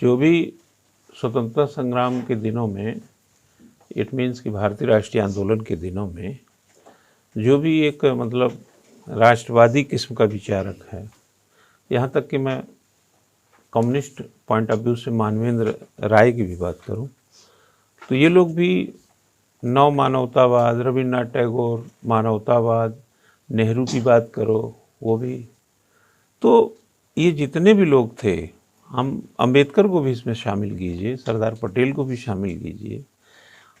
जो भी स्वतंत्रता संग्राम के दिनों में, इट मीन्स कि भारतीय राष्ट्रीय आंदोलन के दिनों में जो भी एक मतलब राष्ट्रवादी किस्म का विचारक है, यहाँ तक कि मैं कम्युनिस्ट पॉइंट ऑफ व्यू से मानवेंद्र राय की भी बात करूं, तो ये लोग भी नव मानवतावाद, रविन्द्रनाथ टैगोर मानवतावाद, नेहरू की बात करो वो भी, तो ये जितने भी लोग थे, हम अंबेडकर को भी इसमें शामिल कीजिए, सरदार पटेल को भी शामिल कीजिए।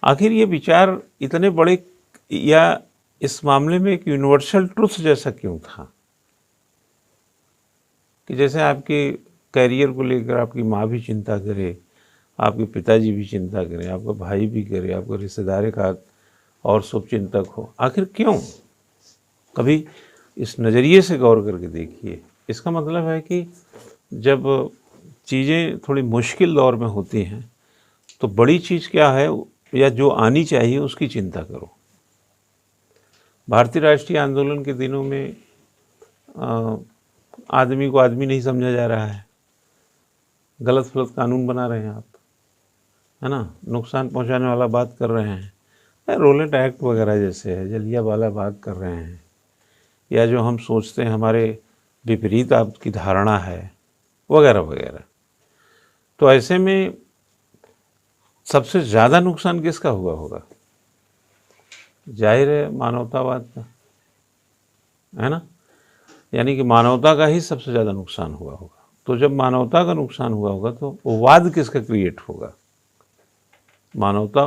आखिर ये विचार इतने बड़े या इस मामले में एक यूनिवर्सल ट्रुथ जैसा क्यों था कि जैसे आपके कैरियर को लेकर आपकी माँ भी चिंता करे, आपके पिताजी भी चिंता करें, आपका भाई भी करे, आपका रिश्तेदार का और शुभ चिंतक हो। आखिर क्यों? कभी इस नज़रिए से गौर करके देखिए। इसका मतलब है कि जब चीज़ें थोड़ी मुश्किल दौर में होती हैं तो बड़ी चीज़ क्या है या जो आनी चाहिए उसकी चिंता करो। भारतीय राष्ट्रीय आंदोलन के दिनों में आदमी को आदमी नहीं समझा जा रहा है, गलत फलत कानून बना रहे हैं आप, है ना, नुकसान पहुंचाने वाला बात कर रहे हैं, रोलेट एक्ट वगैरह जैसे है, जलियांवाला बाग कर रहे हैं, या जो हम सोचते हैं हमारे विपरीत आपकी धारणा है वगैरह वगैरह। तो ऐसे में सबसे ज़्यादा नुकसान किसका हुआ होगा? जाहिर है मानवतावाद का, है ना, यानी कि मानवता का ही सबसे ज़्यादा नुकसान हुआ होगा। तो जब मानवता का नुकसान हुआ होगा तो वाद किसका क्रिएट होगा? मानवता,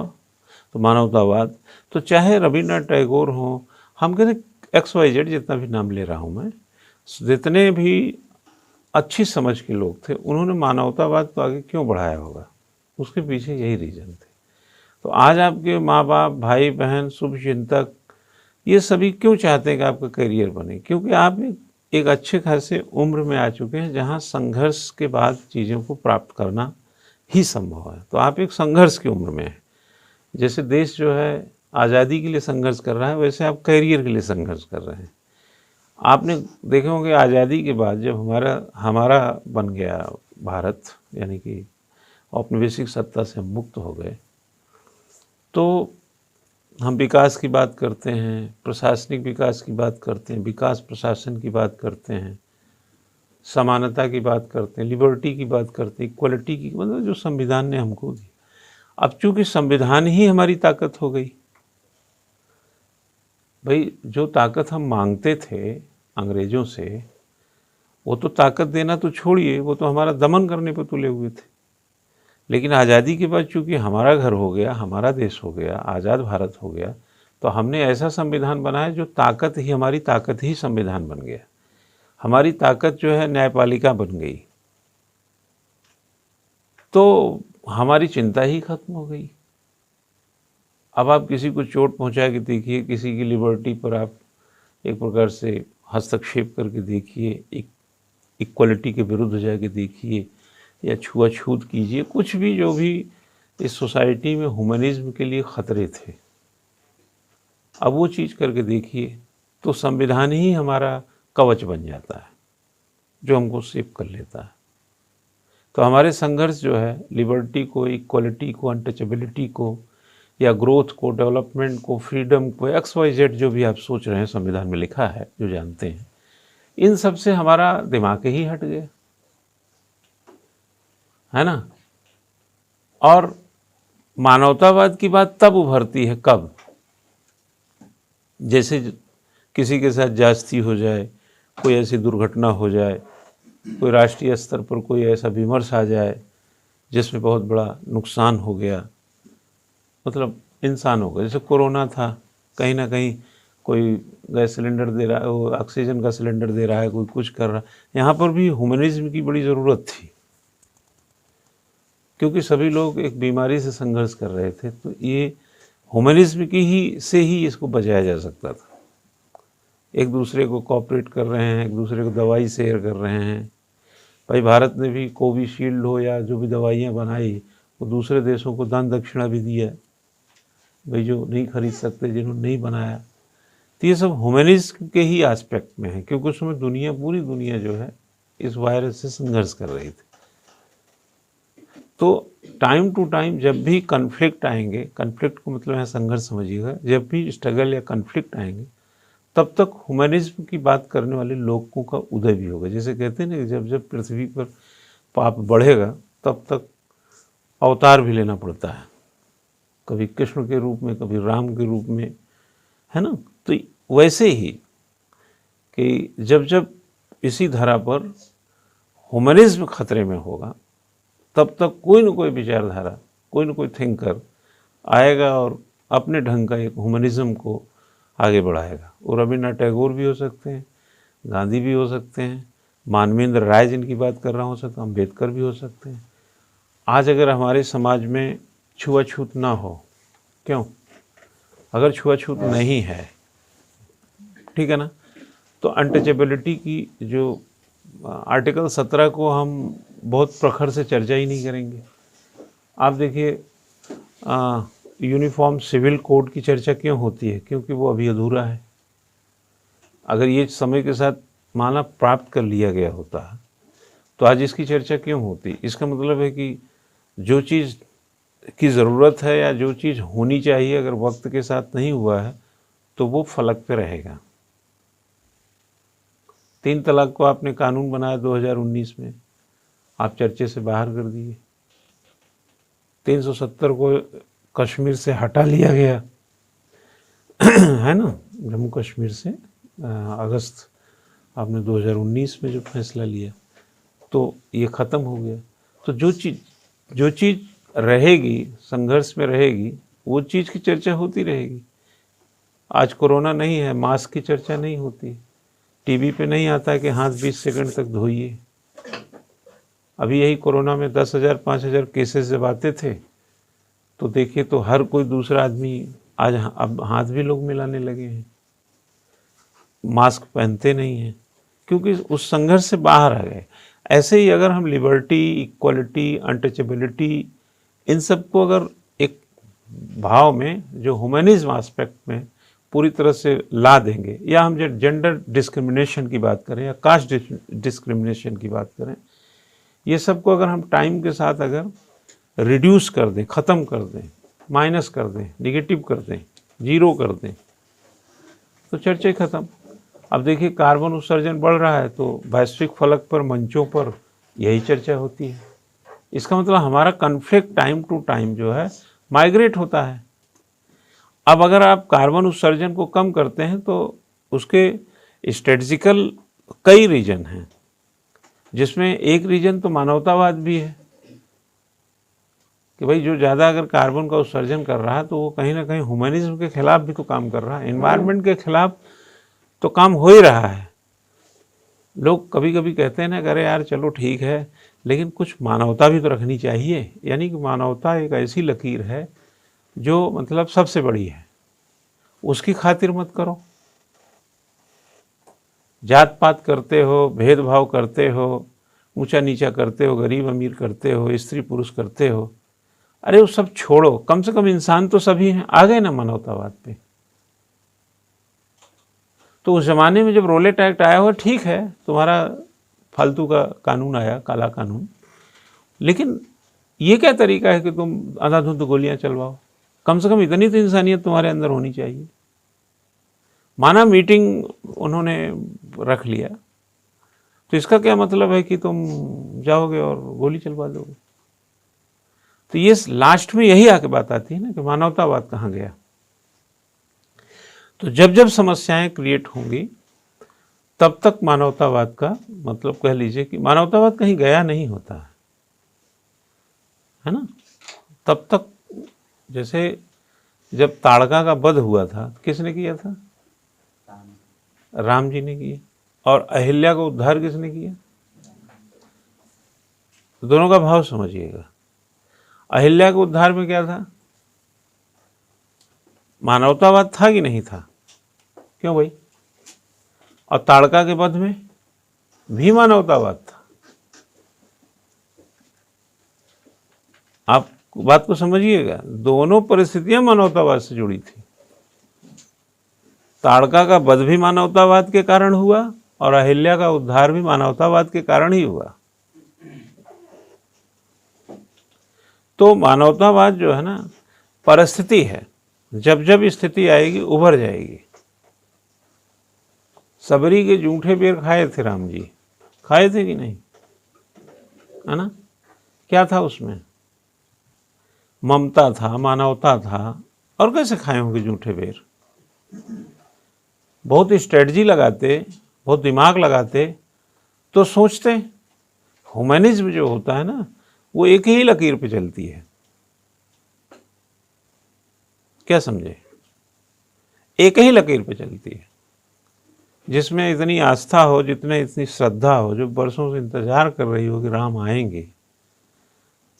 तो मानवतावाद। तो चाहे रविन्द्रनाथ टैगोर हो, हम कहते XYZ जितना भी नाम ले रहा हूँ मैं, जितने भी अच्छी समझ के लोग थे उन्होंने मानवतावाद को आगे क्यों बढ़ाया होगा? उसके पीछे यही रीज़न थे। तो आज आपके माँ बाप, भाई बहन, शुभ चिंतक, ये सभी क्यों चाहते हैं कि आपका करियर बने? क्योंकि आप एक अच्छे खासे उम्र में आ चुके हैं जहाँ संघर्ष के बाद चीज़ों को प्राप्त करना ही संभव है। तो आप एक संघर्ष की उम्र में हैं। जैसे देश जो है आज़ादी के लिए संघर्ष कर रहा है, वैसे आप करियर के लिए संघर्ष कर रहे हैं। आपने देखे होंगे आज़ादी के बाद जब हमारा बन गया भारत, यानी कि औपनिवेशिक सत्ता से हम मुक्त हो गए, तो हम विकास की बात करते हैं, प्रशासनिक विकास की बात करते हैं, विकास प्रशासन की बात करते हैं, समानता की बात करते हैं, लिबर्टी की बात करते हैं, इक्वलिटी की, मतलब जो संविधान ने हमको दी। अब चूंकि संविधान ही हमारी ताकत हो गई, भाई जो ताकत हम मांगते थे अंग्रेज़ों से, वो तो ताकत देना तो छोड़िए, वो तो हमारा दमन करने पर तुले हुए थे। लेकिन आज़ादी के बाद चूँकि हमारा घर हो गया, हमारा देश हो गया, आज़ाद भारत हो गया, तो हमने ऐसा संविधान बनाया जो ताकत ही, हमारी ताकत ही संविधान बन गया। हमारी ताकत जो है न्यायपालिका बन गई, तो हमारी चिंता ही खत्म हो गई। अब आप किसी को चोट पहुंचा के देखिए, किसी की लिबर्टी पर आप एक प्रकार से हस्तक्षेप करके देखिए, इक्वलिटी के विरुद्ध जाके देखिए, या छुआछूत कीजिए, कुछ भी जो भी इस सोसाइटी में ह्यूमनिज्म के लिए ख़तरे थे, अब वो चीज़ करके देखिए तो संविधान ही हमारा कवच बन जाता है जो हमको सेव कर लेता है। तो हमारे संघर्ष जो है लिबर्टी को, इक्वलिटी को, अनटचेबिलिटी को, या ग्रोथ को, डेवलपमेंट को, फ्रीडम को, XYZ जो भी आप सोच रहे हैं संविधान में लिखा है, जो जानते हैं, इन सब से हमारा दिमाग ही हट गया, है ना। और मानवतावाद की बात तब उभरती है कब? जैसे किसी के साथ ज्यादती हो जाए, कोई ऐसी दुर्घटना हो जाए, कोई राष्ट्रीय स्तर पर कोई ऐसा विमर्श आ जाए जिसमें बहुत बड़ा नुकसान हो गया, मतलब इंसानों का, जैसे कोरोना था, कहीं ना कहीं कोई गैस सिलेंडर दे रहा है, वो ऑक्सीजन का सिलेंडर दे रहा है, कोई कुछ कर रहा है, यहाँ पर भी ह्यूमनिज्म की बड़ी ज़रूरत थी, क्योंकि सभी लोग एक बीमारी से संघर्ष कर रहे थे। तो ये ह्यूमनिज्म की ही से ही इसको बचाया जा सकता था। एक दूसरे को कोऑपरेट कर रहे हैं, एक दूसरे को दवाई शेयर कर रहे हैं। भाई भारत ने भी कोविशील्ड हो या जो भी दवाइयाँ बनाई, वो दूसरे देशों को दान दक्षिणा भी दिया, भाई जो नहीं खरीद सकते, जिन्होंने नहीं बनाया। तो ये सब ह्यूमनिज्म के ही एस्पेक्ट में है, क्योंकि उस समय दुनिया, पूरी दुनिया जो है इस वायरस से संघर्ष कर रही थी। तो टाइम टू टाइम जब भी कन्फ्लिक्ट आएंगे, कन्फ्लिक्ट को मतलब है संघर्ष समझिएगा, जब भी स्ट्रगल या कन्फ्लिक्ट आएंगे तब तक ह्यूमनिज्म की बात करने वाले लोगों का उदय भी होगा। जैसे कहते हैं ना कि जब जब पृथ्वी पर पाप बढ़ेगा तब तक अवतार भी लेना पड़ता है, कभी कृष्ण के रूप में, कभी राम के रूप में, है ना। तो वैसे ही कि जब जब इसी धरा पर ह्यूमनिज्म खतरे में होगा तब तक कोई न कोई विचारधारा, कोई न कोई थिंकर आएगा और अपने ढंग का एक ह्यूमनिज्म को आगे बढ़ाएगा। वो रविन्द्रनाथ टैगोर भी हो सकते हैं, गांधी भी हो सकते हैं, मानवेंद्र राय जिनकी बात कर रहा हूँ सकता, अम्बेडकर भी हो सकते हैं। आज अगर हमारे समाज में छुआछूत ना हो, क्यों, अगर छुआछूत नहीं है, ठीक है ना, तो अनटचेबिलिटी की जो आर्टिकल 17 को हम बहुत प्रखर से चर्चा ही नहीं करेंगे। आप देखिए यूनिफॉर्म सिविल कोड की चर्चा क्यों होती है, क्योंकि वो अभी अधूरा है। अगर ये समय के साथ माना प्राप्त कर लिया गया होता तो आज इसकी चर्चा क्यों होती। इसका मतलब है कि जो चीज़ की ज़रूरत है या जो चीज़ होनी चाहिए अगर वक्त के साथ नहीं हुआ है तो वो फलक पे रहेगा। 3 तलाक को आपने कानून बनाया 2019 में, आप चर्चे से बाहर कर दिए। 370 को कश्मीर से हटा लिया गया है ना, जम्मू कश्मीर से अगस्त आपने 2019 में जो फैसला लिया तो ये ख़त्म हो गया। तो जो चीज़ रहेगी, संघर्ष में रहेगी, वो चीज़ की चर्चा होती रहेगी। आज कोरोना नहीं है, मास्क की चर्चा नहीं होती, टीवी पे नहीं आता है कि हाथ 20 सेकंड तक धोइए। अभी यही कोरोना में 10,000 5,000 केसेस जब आते थे तो देखिए तो हर कोई दूसरा आदमी आज अब हाथ भी लोग मिलाने लगे हैं, मास्क पहनते नहीं हैं, क्योंकि उस संघर्ष से बाहर आ गए। ऐसे ही अगर हम लिबर्टी, इक्वलिटी, अनटचेबिलिटी, इन सब को अगर एक भाव में जो ह्यूमनिज्म एस्पेक्ट में पूरी तरह से ला देंगे, या हम जो जेंडर डिस्क्रिमिनेशन की बात करें या कास्ट डिस्क्रिमिनेशन की बात करें, ये सब को अगर हम टाइम के साथ अगर रिड्यूस कर दें, ख़त्म कर दें, माइनस कर दें, निगेटिव कर दें, जीरो कर दें, तो चर्चा ख़त्म। अब देखिए कार्बन उत्सर्जन बढ़ रहा है तो वैश्विक फलक पर, मंचों पर यही चर्चा होती है। इसका मतलब हमारा कन्फ्लिक्ट टाइम टू टाइम जो है माइग्रेट होता है। अब अगर आप कार्बन उत्सर्जन को कम करते हैं तो उसके स्ट्रेटजिकल कई रीजन हैं, जिसमें एक रीजन तो मानवतावाद भी है कि भाई जो ज़्यादा अगर कार्बन का उत्सर्जन कर रहा है तो वो कहीं ना कहीं ह्यूमनिज्म के खिलाफ भी तो काम कर रहा है, एनवायरनमेंट के खिलाफ तो काम हो ही रहा है। लोग कभी कभी कहते हैं ना, अरे यार चलो ठीक है, लेकिन कुछ मानवता भी तो रखनी चाहिए। यानी कि मानवता एक ऐसी लकीर है जो मतलब सबसे बड़ी है, उसकी खातिर मत करो। जात पात करते हो, भेदभाव करते हो, ऊंचा नीचा करते हो, गरीब अमीर करते हो, स्त्री पुरुष करते हो, अरे वो सब छोड़ो, कम से कम इंसान तो सभी हैं। आ गए ना मानवतावाद पे। तो उस ज़माने में जब रोलेट एक्ट आया हुआ, ठीक है, तुम्हारा फालतू का कानून आया, काला कानून, लेकिन ये क्या तरीका है कि तुम अंधाधुंध गोलियां चलवाओ। कम से कम इतनी तो इंसानियत तुम्हारे अंदर होनी चाहिए। माना मीटिंग उन्होंने रख लिया, तो इसका क्या मतलब है कि तुम जाओगे और गोली चलवा दोगे। तो ये लास्ट में यही आके बात आती है ना कि मानवतावाद कहाँ गया। तो जब जब समस्याएं क्रिएट होंगी तब तक मानवतावाद का मतलब कह लीजिए कि मानवतावाद कहीं गया नहीं होता है ना। तब तक जैसे जब ताड़का का वध हुआ था, किसने किया था? राम जी ने किया। और अहिल्या का उद्धार किसने किया? दोनों का भाव समझिएगा। अहिल्या के उद्धार में क्या था? मानवतावाद था कि नहीं था? क्यों भाई? और ताड़का के वध में भी मानवतावाद था। आप बात को समझिएगा, दोनों परिस्थितियां मानवतावाद से जुड़ी थी। ताड़का का वध भी मानवतावाद के कारण हुआ और अहिल्या का उद्धार भी मानवतावाद के कारण ही हुआ। तो मानवतावाद जो है ना परिस्थिति है, जब जब स्थिति आएगी उभर जाएगी। सबरी के जूठे बेर खाए थे राम जी, खाए थे कि नहीं, है ना? क्या था उसमें? ममता था, मानवता था। और कैसे खाए होंगे जूठे बेर? बहुत स्ट्रेटजी लगाते, बहुत दिमाग लगाते तो सोचते। ह्यूमनिज्म जो होता है ना वो एक ही लकीर पे चलती है। क्या समझे? एक ही लकीर पे चलती है, जिसमें इतनी आस्था हो, जितने इतनी श्रद्धा हो, जो बरसों से इंतजार कर रही हो कि राम आएंगे।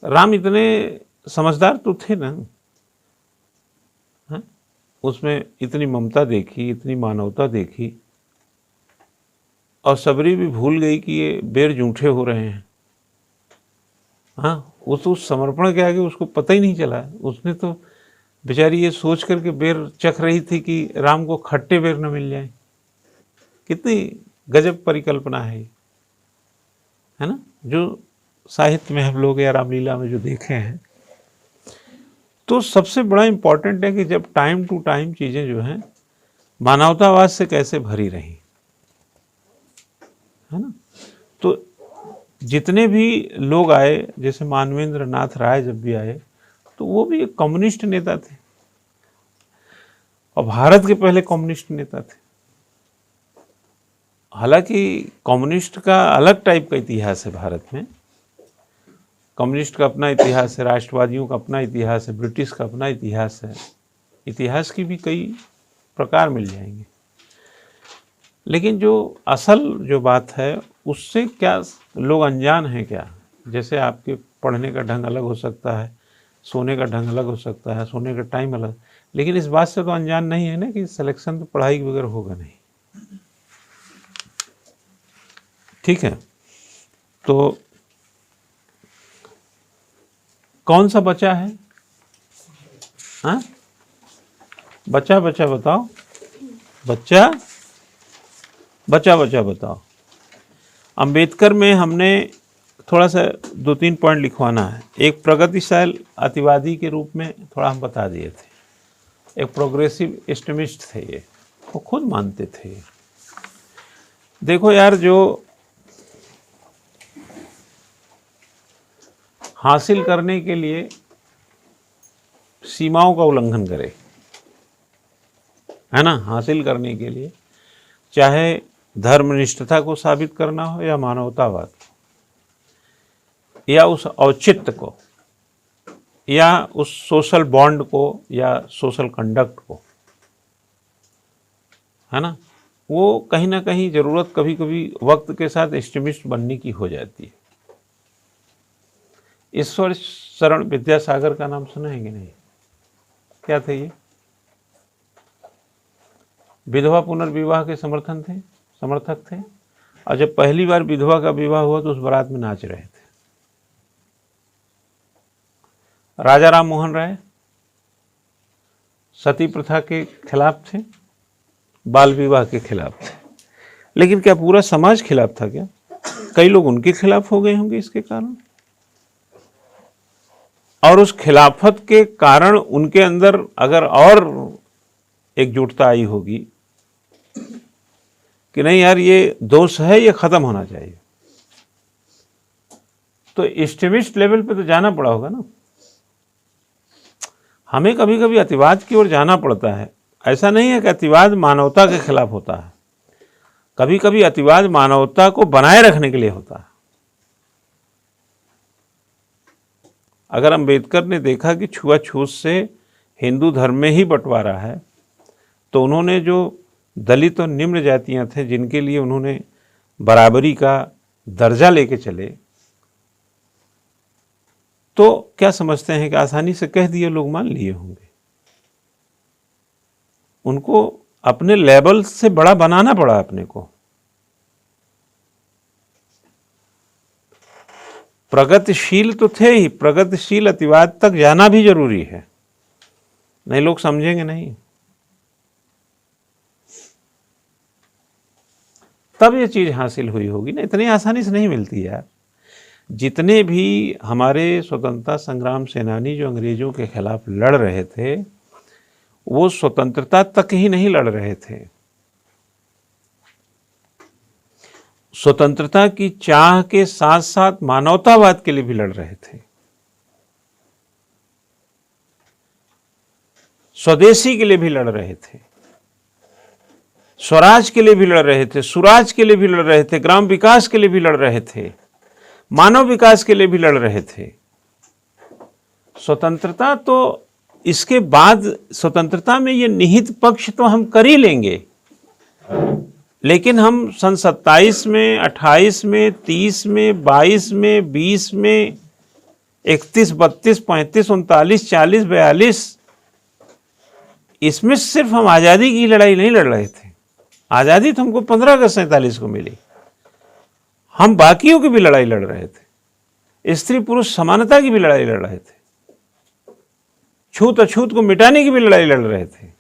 राम इतने समझदार तो थे ना, है? उसमें इतनी ममता देखी, इतनी मानवता देखी, और सबरी भी भूल गई कि ये बेर जूठे हो रहे हैं। हाँ, वो तो उस समर्पण के आगे उसको पता ही नहीं चला। उसने तो बेचारी ये सोच करके बेर चख रही थी कि राम को खट्टे बेर न मिल जाए। कितनी गजब परिकल्पना है ना, जो साहित्य में हम लोग या रामलीला में जो देखे हैं। तो सबसे बड़ा इम्पॉर्टेंट है कि जब टाइम टू टाइम चीज़ें जो हैं मानवतावाद से कैसे भरी रही, है ना। तो जितने भी लोग आए, जैसे मानवेंद्र नाथ राय जब भी आए तो वो भी एक कम्युनिस्ट नेता थे, और भारत के पहले कम्युनिस्ट नेता थे। हालांकि कम्युनिस्ट का अलग टाइप का इतिहास है भारत में। कम्युनिस्ट का अपना इतिहास है, राष्ट्रवादियों का अपना इतिहास है, ब्रिटिश का अपना इतिहास है। इतिहास की भी कई प्रकार मिल जाएंगे, लेकिन जो असल जो बात है उससे क्या लोग अनजान हैं क्या? जैसे आपके पढ़ने का ढंग अलग हो सकता है, सोने का ढंग अलग हो सकता है, सोने का टाइम अलग, लेकिन इस बात से तो अनजान नहीं है ना कि सिलेक्शन तो पढ़ाई के बगैर होगा नहीं। ठीक है, तो कौन सा बचा है? हाँ, बच्चा बच्चा बताओ, बच्चा बच्चा बच्चा बताओ। अंबेडकर में हमने थोड़ा सा 2-3 पॉइंट लिखवाना है। एक प्रगतिशील अतिवादी के रूप में थोड़ा हम बता दिए थे, एक प्रोग्रेसिव एक्सट्रीमिस्ट थे, ये वो खुद मानते थे। देखो यार, जो हासिल करने के लिए सीमाओं का उल्लंघन करे, है ना, हासिल करने के लिए चाहे धर्मनिष्ठता को साबित करना हो या मानवतावाद या उस औचित्य को या उस सोशल बॉन्ड को या सोशल कंडक्ट को, है ना, वो कहीं ना कहीं ज़रूरत कभी कभी वक्त के साथ एक्सट्रीमिस्ट बनने की हो जाती है। ईश्वर शरण विद्यासागर का नाम सुना है कि नहीं? क्या थे ये? विधवा पुनर्विवाह के समर्थक थे, और जब पहली बार विधवा का विवाह हुआ तो उस बारात में नाच रहे थे। राजा राम मोहन राय सती प्रथा के खिलाफ थे, बाल विवाह के खिलाफ थे, लेकिन क्या पूरा समाज खिलाफ था क्या? कई लोग उनके खिलाफ हो गए होंगे इसके कारण, और उस खिलाफत के कारण उनके अंदर अगर और एकजुटता आई होगी कि नहीं यार ये दोष है, ये खत्म होना चाहिए, तो एक्सट्रीमिस्ट लेवल पे तो जाना पड़ा होगा ना। हमें कभी कभी अतिवाद की ओर जाना पड़ता है। ऐसा नहीं है कि अतिवाद मानवता के खिलाफ होता है, कभी कभी अतिवाद मानवता को बनाए रखने के लिए होता है। अगर अंबेडकर ने देखा कि छुआछूत से हिंदू धर्म में ही बंटवारा है, तो उन्होंने जो दलित और निम्न जातियां थे जिनके लिए उन्होंने बराबरी का दर्जा लेके चले, तो क्या समझते हैं कि आसानी से कह दिए लोग मान लिए होंगे? उनको अपने लेवल से बड़ा बनाना पड़ा अपने को। प्रगतिशील तो थे ही, प्रगतिशील अतिवाद तक जाना भी जरूरी है, नहीं लोग समझेंगे नहीं, तब ये चीज हासिल हुई होगी ना। इतनी आसानी से नहीं मिलती यार। जितने भी हमारे स्वतंत्रता संग्राम सेनानी जो अंग्रेजों के खिलाफ लड़ रहे थे, वो स्वतंत्रता तक ही नहीं लड़ रहे थे, स्वतंत्रता की चाह के साथ साथ मानवतावाद के लिए भी लड़ रहे थे, स्वदेशी के लिए भी लड़ रहे थे, स्वराज के लिए भी लड़ रहे थे, सुराज के लिए भी लड़ रहे थे, ग्राम विकास के लिए भी लड़ रहे थे, मानव विकास के लिए भी लड़ रहे थे। स्वतंत्रता तो इसके बाद स्वतंत्रता में ये निहित पक्ष तो हम कर ही लेंगे, लेकिन हम सन 27 में, 28 में, 30 में, 22 में, 20 में, 31, 32, 35, 39, 40, 42 इसमें सिर्फ हम आज़ादी की लड़ाई नहीं लड़ रहे थे। आज़ादी तो हमको 15 अगस्त 47 को मिली, हम बाकियों की भी लड़ाई लड़ रहे थे, स्त्री पुरुष समानता की भी लड़ाई लड़ रहे थे, छूत अछूत को मिटाने की भी लड़ाई लड़ रहे थे।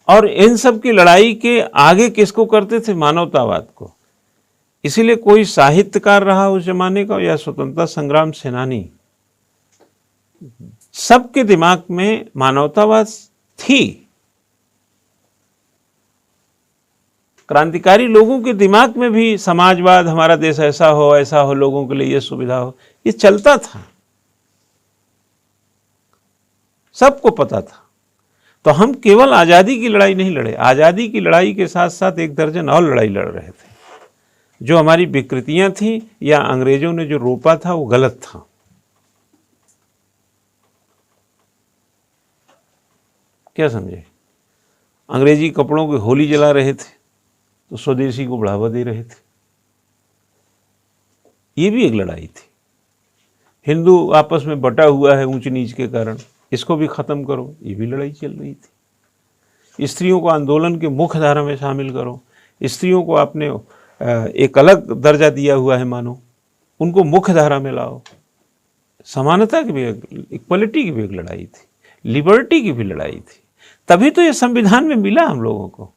और इन सब की लड़ाई के आगे किसको करते थे? मानवतावाद को। इसीलिए कोई साहित्यकार रहा उस जमाने का या स्वतंत्रता संग्राम सेनानी, सबके दिमाग में मानवतावाद थी। क्रांतिकारी लोगों के दिमाग में भी समाजवाद, हमारा देश ऐसा हो, लोगों के लिए ये सुविधा हो, ये चलता था, सबको पता था। तो हम केवल आज़ादी की लड़ाई नहीं लड़े, आज़ादी की लड़ाई के साथ साथ एक दर्जन और लड़ाई लड़ रहे थे। जो हमारी विकृतियां थी या अंग्रेजों ने जो रोपा था वो गलत था। क्या समझे? अंग्रेजी कपड़ों की होली जला रहे थे तो स्वदेशी को बढ़ावा दे रहे थे, ये भी एक लड़ाई थी। हिंदू आपस में बटा हुआ है ऊंच नीच के कारण, इसको भी खत्म करो, ये भी लड़ाई चल रही थी। स्त्रियों को आंदोलन के मुख्य धारा में शामिल करो, स्त्रियों को आपने एक अलग दर्जा दिया हुआ है मानो, उनको मुख्य धारा में लाओ। समानता की भी, इक्वलिटी की भी एक लड़ाई थी, लिबर्टी की भी लड़ाई थी। तभी तो ये संविधान में मिला हम लोगों को।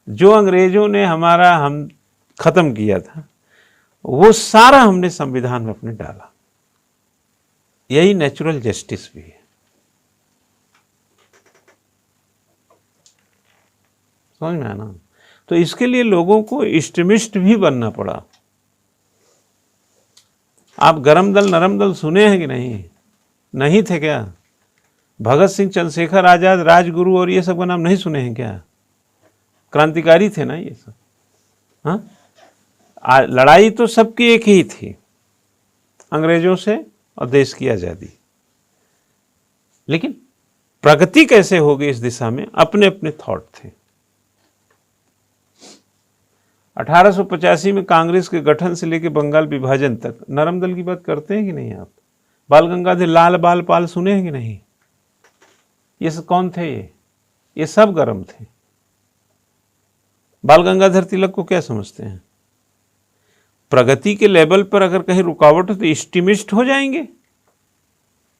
जो अंग्रेजों ने हम खत्म किया था वो सारा हमने संविधान में अपने डाला। यही नेचुरल जस्टिस भी है। समझ में आया ना? तो इसके लिए लोगों को एक्सट्रीमिस्ट भी बनना पड़ा। आप गरम दल नरम दल सुने हैं कि नहीं? नहीं थे क्या? भगत सिंह, चंद्रशेखर आजाद, राजगुरु और ये सब का नाम नहीं सुने हैं क्या? क्रांतिकारी थे ना ये सब। हाँ, लड़ाई तो सबकी एक ही थी, अंग्रेजों से और देश की आजादी। लेकिन प्रगति कैसे होगी इस दिशा में, अपने अपने थॉट थे। 1885 में कांग्रेस के गठन से लेकर बंगाल विभाजन तक नरम दल की बात करते हैं कि नहीं आप? बाल गंगाधर, लाल बाल पाल सुने हैं कि नहीं? ये सब कौन थे? ये सब गरम थे। बाल गंगाधर तिलक को क्या समझते हैं? प्रगति के लेवल पर अगर कहीं रुकावट हो तो एक्सट्रीमिस्ट हो जाएंगे,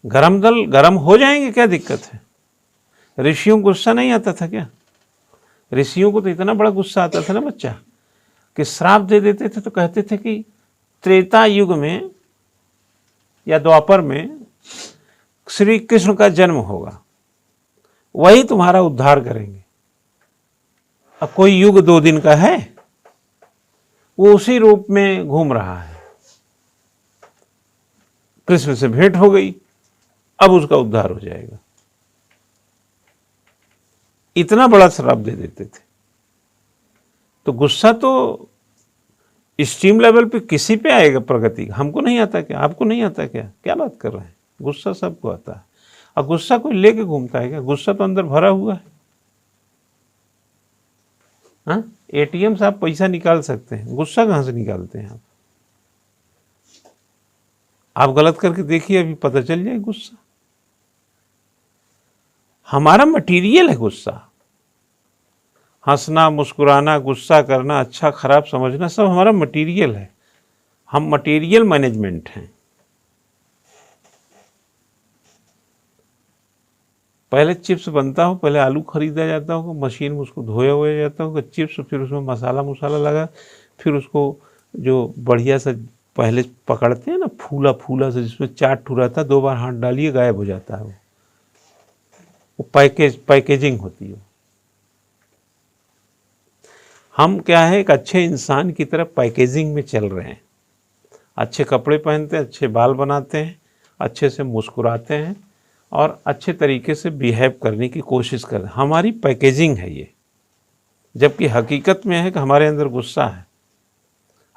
गरम दल गरम हो जाएंगे, क्या दिक्कत है? ऋषियों को गुस्सा नहीं आता था क्या? ऋषियों को तो इतना बड़ा गुस्सा आता था ना बच्चा, कि श्राप दे देते थे तो कहते थे कि त्रेता युग में या द्वापर में श्री कृष्ण का जन्म होगा, वही तुम्हारा उद्धार करेंगे। अब कोई युग 2 दिन का है, वो उसी रूप में घूम रहा है, कृष्ण से भेंट हो गई, अब उसका उद्धार हो जाएगा। इतना बड़ा श्राप दे देते थे। तो गुस्सा तो एक्सट्रीम लेवल पे किसी पे आएगा प्रगति, हमको नहीं आता क्या? आपको नहीं आता क्या? क्या बात कर रहे हैं? गुस्सा सबको आता है। और गुस्सा कोई लेके घूमता है क्या? गुस्सा तो अंदर भरा हुआ है। हाँ, एटीएम से आप पैसा निकाल सकते हैं, गुस्सा कहाँ से निकालते हैं आप? आप गलत करके देखिए, अभी पता चल जाए गुस्सा। हमारा मटीरियल है गुस्सा। हंसना, मुस्कुराना, गुस्सा करना, अच्छा खराब समझना, सब हमारा मटीरियल है। हम मटीरियल मैनेजमेंट हैं। पहले चिप्स बनता हो, पहले आलू खरीदा जाता होगा, मशीन में उसको धोया हुआ जाता होगा चिप्स, फिर उसमें मसाला लगा, फिर उसको जो बढ़िया सा पहले पकड़ते हैं ना, फूला फूला सा जिसमें चाट ठुरा था, 2 बार हाथ डालिए गायब हो जाता है वो पैकेजिंग होती है। हम क्या है, एक अच्छे इंसान की तरफ पैकेजिंग में चल रहे हैं। अच्छे कपड़े पहनते हैं, अच्छे बाल बनाते हैं, अच्छे से मुस्कुराते हैं और अच्छे तरीके से बिहेव करने की कोशिश कर रहे हैं। हमारी पैकेजिंग है ये, जबकि हकीकत में है कि हमारे अंदर गुस्सा है,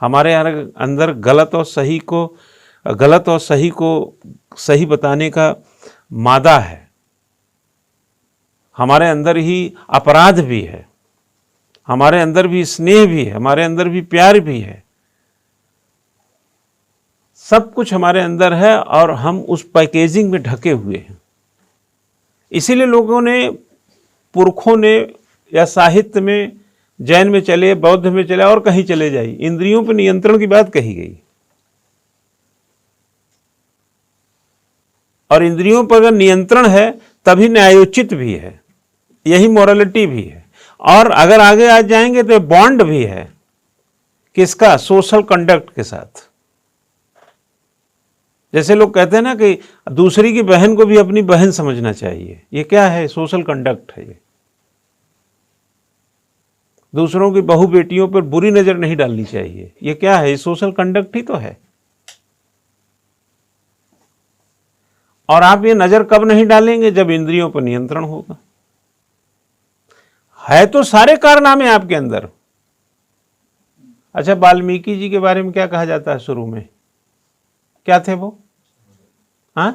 हमारे अंदर गलत और सही को सही बताने का मादा है, हमारे अंदर ही अपराध भी है, हमारे अंदर भी स्नेह भी है, हमारे अंदर भी प्यार भी है, सब कुछ हमारे अंदर है और हम उस पैकेजिंग में ढके हुए हैं। इसीलिए लोगों ने, पुरखों ने या साहित्य में, जैन में चले, बौद्ध में चले और कहीं चले जाइए, इंद्रियों पर नियंत्रण की बात कही गई। और इंद्रियों पर अगर नियंत्रण है तभी न्यायोचित भी है, यही मोरालिटी भी है। और अगर आगे आ जाएंगे तो बॉन्ड भी है, किसका? सोशल कंडक्ट के साथ। जैसे लोग कहते हैं ना कि दूसरी की बहन को भी अपनी बहन समझना चाहिए, ये क्या है? सोशल कंडक्ट है ये। दूसरों की बहू बेटियों पर बुरी नजर नहीं डालनी चाहिए, ये क्या है? सोशल कंडक्ट ही तो है। और आप ये नजर कब नहीं डालेंगे? जब इंद्रियों पर नियंत्रण होगा। है तो सारे कारनामे आपके अंदर। अच्छा, वाल्मीकि जी के बारे में क्या कहा जाता है शुरू में? क्या थे वो? हाँ,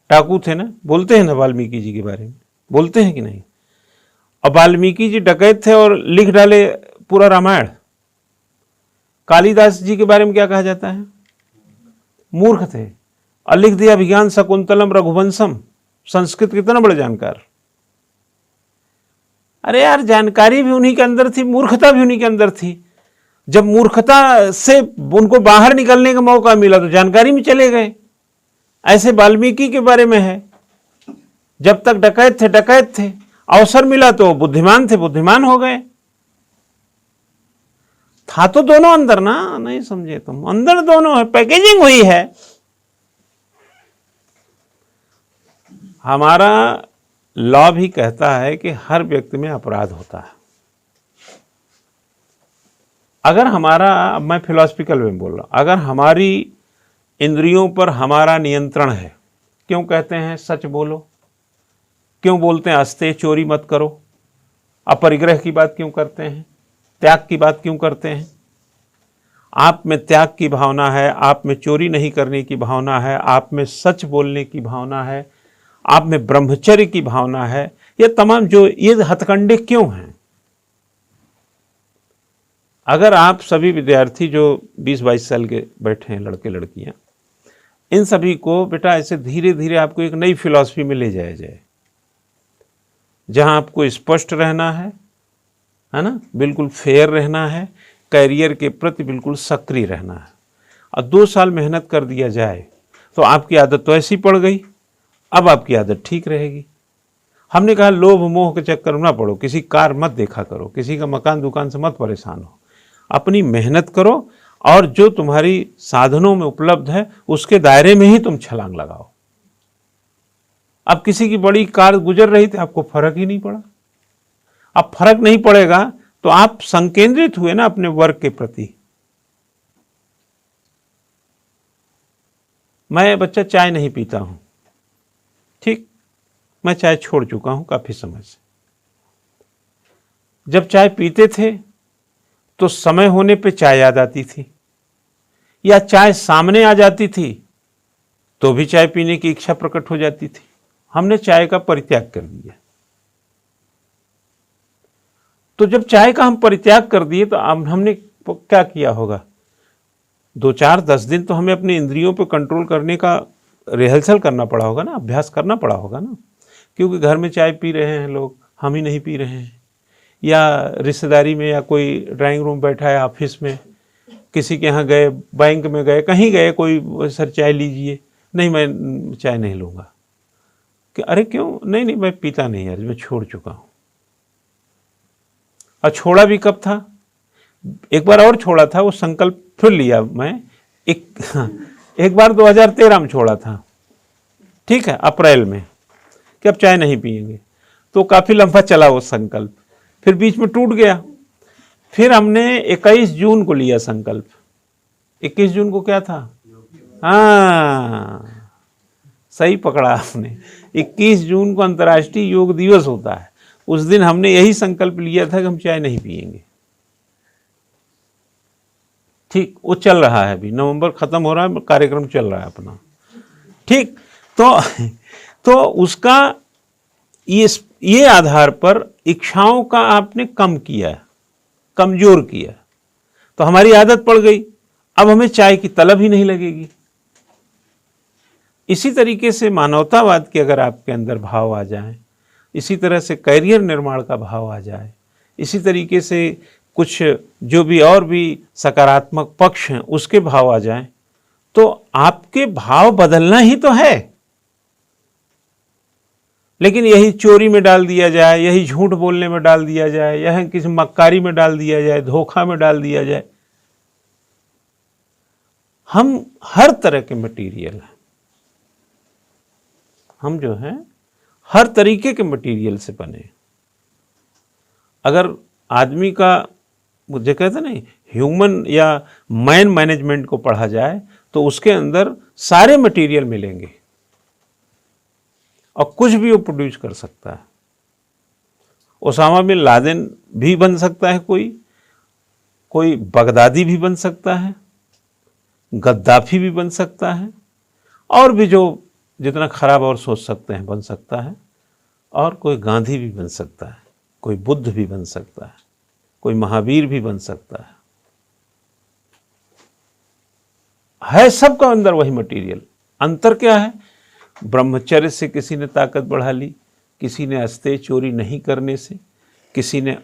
डाकू थे ना। बोलते हैं ना वाल्मीकि जी के बारे में, बोलते हैं कि नहीं? अब वाल्मीकि जी डकैत थे और लिख डाले पूरा रामायण। कालिदास जी के बारे में क्या कहा जाता है? मूर्ख थे और लिख दिया अभिज्ञान शकुंतलम रघुवंशम। संस्कृत कितना बड़े जानकार। अरे यार, जानकारी भी उन्हीं के अंदर थी, मूर्खता भी उन्हीं के अंदर थी। जब मूर्खता से उनको बाहर निकलने का मौका मिला तो जानकारी में चले गए। ऐसे वाल्मीकि के बारे में है, जब तक डकैत थे, अवसर मिला तो बुद्धिमान थे, बुद्धिमान हो गए। था तो दोनों अंदर ना, नहीं समझे तुम? अंदर दोनों है, पैकेजिंग हुई है। हमारा लॉ भी कहता है कि हर व्यक्ति में अपराध होता है। अगर हमारा, मैं फिलॉसफिकल में बोल रहा हूं, अगर हमारी इंद्रियों पर हमारा नियंत्रण है, क्यों कहते हैं सच बोलो? क्यों बोलते हैं अस्ते चोरी मत करो? अपरिग्रह की बात क्यों करते हैं? त्याग की बात क्यों करते हैं? आप में त्याग की भावना है, आप में चोरी नहीं करने की भावना है, आप में सच बोलने की भावना है, आप में ब्रह्मचर्य की भावना है। ये तमाम जो ये हथकंडे क्यों हैं? अगर आप सभी विद्यार्थी जो 20-22 साल के बैठे हैं, लड़के लड़कियां, इन सभी को बेटा ऐसे धीरे धीरे आपको एक नई फिलॉसफी में ले जाया जाए, जहां आपको स्पष्ट रहना है ना, बिल्कुल फेयर रहना है, कैरियर के प्रति बिल्कुल सक्रिय रहना है, और 2 साल मेहनत कर दिया जाए तो आपकी आदत तो ऐसी पड़ गई, अब आपकी आदत ठीक रहेगी। हमने कहा लोभ मोह के चक्कर में ना पड़ो, किसी कार मत देखा करो, किसी का मकान दुकान से मत परेशान हो, अपनी मेहनत करो और जो तुम्हारी साधनों में उपलब्ध है उसके दायरे में ही तुम छलांग लगाओ। अब किसी की बड़ी कार गुजर रही थी, आपको फर्क ही नहीं पड़ा। अब फर्क नहीं पड़ेगा तो आप संकेंद्रित हुए ना अपने वर्क के प्रति। मैं बच्चा चाय नहीं पीता हूं, ठीक, मैं चाय छोड़ चुका हूं काफी समय से। जब चाय पीते थे तो समय होने पे चाय याद आती थी, या चाय सामने आ जाती थी तो भी चाय पीने की इच्छा प्रकट हो जाती थी। हमने चाय का परित्याग कर दिया। तो जब चाय का हम परित्याग कर दिए तो हमने क्या किया होगा? 2-4-10 दिन तो हमें अपने इंद्रियों पर कंट्रोल करने का रिहर्सल करना पड़ा होगा ना, अभ्यास करना पड़ा होगा ना, क्योंकि घर में चाय पी रहे हैं लोग, हम ही नहीं पी रहे हैं, या रिश्तेदारी में, या कोई ड्राइंग रूम बैठा है ऑफिस में, किसी के यहाँ गए, बैंक में गए, कहीं गए, कोई सर चाय लीजिए, नहीं मैं चाय नहीं लूँगा। कि अरे क्यों? नहीं मैं पीता नहीं यार, मैं छोड़ चुका हूँ। और छोड़ा भी कब था? एक बार और छोड़ा था, वो संकल्प फिर लिया मैं, एक बार 2013 में छोड़ा था, ठीक है, अप्रैल में, कि अब चाय नहीं पिएंगे। तो काफ़ी लंबा चला वो संकल्प, फिर बीच में टूट गया। फिर हमने 21 जून को लिया संकल्प। 21 जून को क्या था? हाँ, सही पकड़ा आपने, 21 जून को अंतर्राष्ट्रीय योग दिवस होता है। उस दिन हमने यही संकल्प लिया था कि हम चाय नहीं पिएंगे। ठीक, वो चल रहा है, अभी नवंबर खत्म हो रहा है, कार्यक्रम चल रहा है अपना। ठीक, तो उसका ये आधार पर इच्छाओं का आपने कम किया, कमजोर किया, तो हमारी आदत पड़ गई, अब हमें चाय की तलब ही नहीं लगेगी। इसी तरीके से मानवतावाद के अगर आपके अंदर भाव आ जाए, इसी तरह से कैरियर निर्माण का भाव आ जाए, इसी तरीके से कुछ जो भी और भी सकारात्मक पक्ष हैं उसके भाव आ जाएं, तो आपके भाव बदलना ही तो है। लेकिन यही चोरी में डाल दिया जाए, यही झूठ बोलने में डाल दिया जाए, यही किसी मक्कारी में डाल दिया जाए, धोखा में डाल दिया जाए। हम हर तरह के मटेरियल हैं, हम जो हैं हर तरीके के मटेरियल से बने। अगर आदमी का, मुझे कहते नहीं, ह्यूमन या मैन मैनेजमेंट को पढ़ा जाए तो उसके अंदर सारे मटेरियल मिलेंगे और कुछ भी वो प्रोड्यूस कर सकता है। ओसामा बिन लादेन भी बन सकता है, कोई बगदादी भी बन सकता है, गद्दाफी भी बन सकता है, और भी जो जितना खराब और सोच सकते हैं बन सकता है, और कोई गांधी भी बन सकता है, कोई बुद्ध भी बन सकता है, कोई महावीर भी बन सकता है सबका अंदर वही मटेरियल। अंतर क्या है? ब्रह्मचर्य से किसी ने ताकत बढ़ा ली, किसी ने अस्तेय चोरी नहीं करने से, किसी ने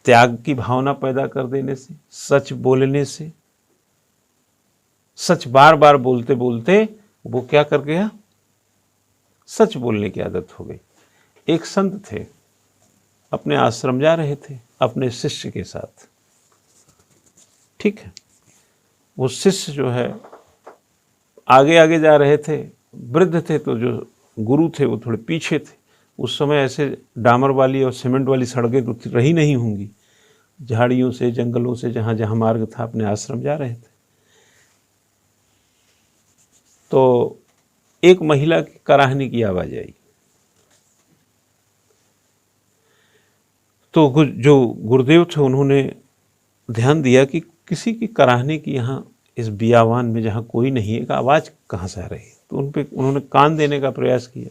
त्याग की भावना पैदा कर देने से, सच बोलने से। सच बार बार बोलते बोलते वो क्या कर गया? सच बोलने की आदत हो गई। एक संत थे, अपने आश्रम जा रहे थे अपने शिष्य के साथ, ठीक है। वो शिष्य जो है आगे आगे जा रहे थे, वृद्ध थे, तो जो गुरु थे वो थोड़े पीछे थे। उस समय ऐसे डामर वाली और सीमेंट वाली सड़कें तो रही नहीं होंगी, झाड़ियों से, जंगलों से जहाँ जहाँ मार्ग था, अपने आश्रम जा रहे थे। तो एक महिला की कराहने की आवाज़ आई। तो जो गुरुदेव थे उन्होंने ध्यान दिया कि किसी की कराहने की यहाँ इस बियावान में जहाँ कोई नहीं है, आवाज़ कहाँ से आ रही है। तो उन्होंने कान देने का प्रयास किया,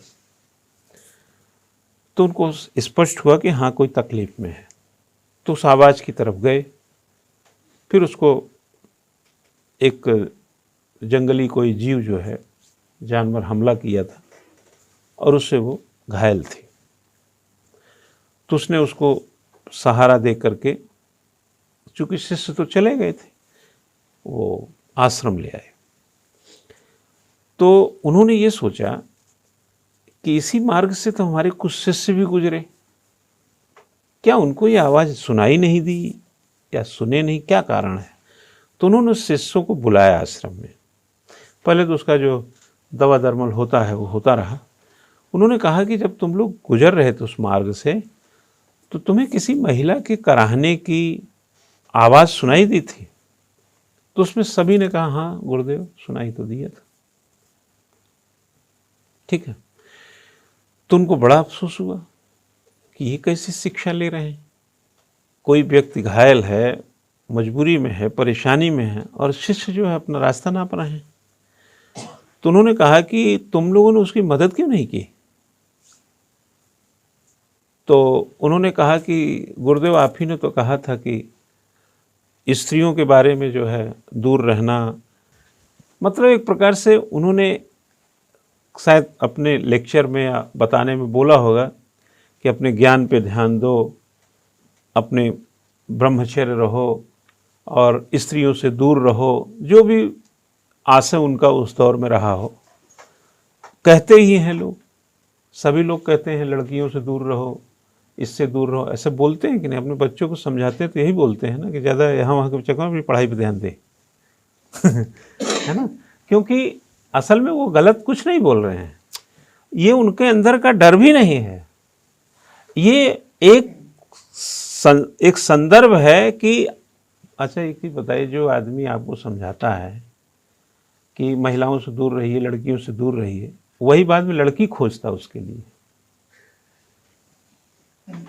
तो उनको स्पष्ट हुआ कि हाँ कोई तकलीफ में है। तो उस आवाज़ की तरफ गए, फिर उसको एक जंगली कोई जीव जो है, जानवर हमला किया था और उससे वो घायल थी। तो उसने उसको सहारा दे करके, चूँकि शिष्य तो चले गए थे, वो आश्रम ले आए। तो उन्होंने ये सोचा कि इसी मार्ग से तो हमारे कुछ शिष्य भी गुजरे, क्या उनको ये आवाज़ सुनाई नहीं दी या सुने नहीं, क्या कारण है? तो उन्होंने उस शिष्यों को बुलाया आश्रम में। पहले तो उसका जो दवा दरमल होता है वो होता रहा। उन्होंने कहा कि जब तुम लोग गुजर रहे थे उस मार्ग से, तो तुम्हें किसी महिला के कराहने की आवाज़ सुनाई दी थी? तो उसमें सभी ने कहा हाँ गुरुदेव, सुनाई तो दिया था। ठीक है। तो उनको बड़ा अफसोस हुआ कि ये कैसी शिक्षा ले रहे हैं। कोई व्यक्ति घायल है, मजबूरी में है, परेशानी में है, और शिष्य जो है अपना रास्ता नाप रहे हैं। तो उन्होंने कहा कि तुम लोगों ने उसकी मदद क्यों नहीं की? तो उन्होंने कहा कि गुरुदेव आप ही ने तो कहा था कि स्त्रियों के बारे में जो है दूर रहना, मतलब एक प्रकार से उन्होंने शायद अपने लेक्चर में या बताने में बोला होगा कि अपने ज्ञान पे ध्यान दो, अपने ब्रह्मचर्य रहो और स्त्रियों से दूर रहो, जो भी आशय उनका उस दौर में रहा हो। कहते ही हैं लोग, सभी लोग कहते हैं लड़कियों से दूर रहो, इससे दूर रहो, ऐसे बोलते हैं कि नहीं? अपने बच्चों को समझाते हैं तो यही बोलते हैं ना कि ज़्यादा यहाँ वहाँ के चक्कर में अपनी पढ़ाई पे ध्यान दे है ना? क्योंकि असल में वो गलत कुछ नहीं बोल रहे हैं, ये उनके अंदर का डर भी नहीं है, ये एक संदर्भ है कि अच्छा एक चीज़ बताइए, जो आदमी आपको समझाता है कि महिलाओं से दूर रहिए, लड़कियों से दूर रहिए, वही बाद में लड़की खोजता उसके लिए,